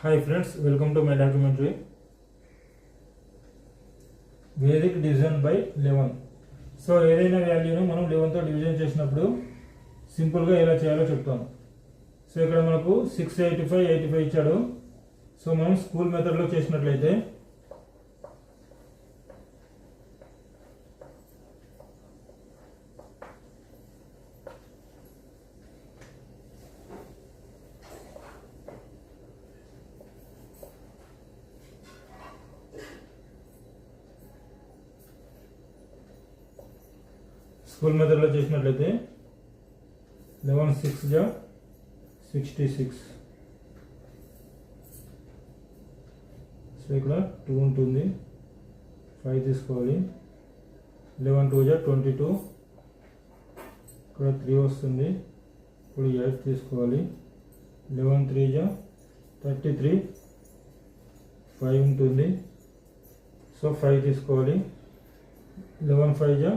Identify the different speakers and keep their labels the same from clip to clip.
Speaker 1: Hi friends, welcome to my documentary. Vedic division by 11. So ఏదైనా వాల్యూను మనం 11తో division చేసినప్పుడు సింపుల్గా ఎలా చేయాలో చెప్తాను. సో ఇక్కడ మనకు 685 ఇచ్చాడు. సో మనం స్కూల్ మెథడ్లో చేసినట్లయితే స్కూల్ మెథడ్లో చేసినట్లయితే 11 6 జా 66. సో ఇక్కడ 2 ఉంటుంది, 5 తీసుకోవాలి. 11 2 జా 22, ఇక్కడ 3 వస్తుంది. ఇప్పుడు 8 తీసుకోవాలి. 11 3 జా 33, 5 ఉంటుంది. సో 5 తీసుకోవాలి. 11 5 జా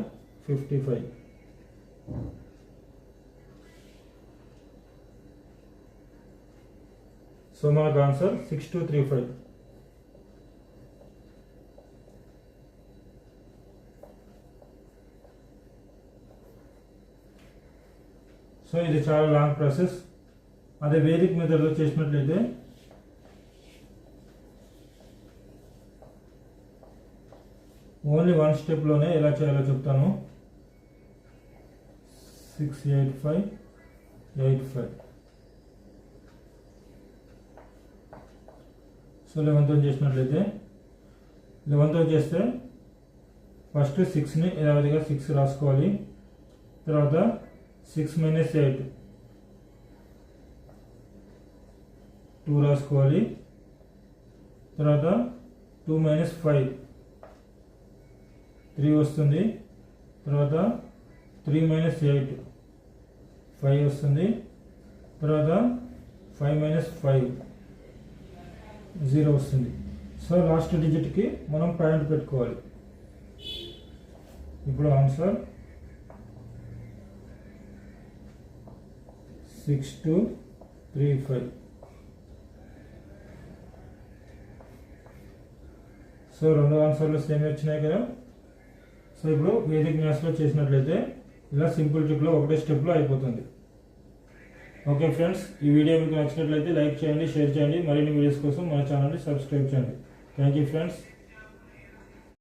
Speaker 1: 55. సో మనకు ఆన్సర్ 6235. సో ఇది చాలా లాంగ్ ప్రాసెస్. అదే వేదిక్ మెథడ్లో చేసినట్లయితే ఓన్లీ వన్ స్టెప్లోనే ఎలా చేయాలో చెప్తాను. 685. సో 11తో చేసినట్లయితే 11తో చేస్తే ఫస్ట్ 6ని యథావిధిగా 6 రాసుకోవాలి. తర్వాత 6 - 8 2 రాసుకోవాలి. తర్వాత 2 - 5 3 వస్తుంది. తర్వాత 3 - 8 5 వస్తుంది. తర్వాత 5 - 5 0 వస్తుంది. సో లాస్ట్ డిజిట్కి మనం పాయింట్ పెట్టుకోవాలి. ఇప్పుడు ఆన్సర్ 6235. సో రెండు ఆన్సర్లు సేమ్ వచ్చినాయి కదా. సో ఇప్పుడు వేదిక్ మ్యాథ్స్లో చేసినట్లయితే ఇలా సింపుల్ ట్రిక్లో ఒకటే స్టెప్లో అయిపోతుంది. ఓకే ఫ్రెండ్స్, ఈ వీడియో మీకు నచ్చినట్లయితే లైక్ చేయండి, షేర్ చేయండి. మరిన్ని వీడియోస్ కోసం మన ఛానల్ని సబ్స్క్రైబ్ చేయండి. Thank you friends.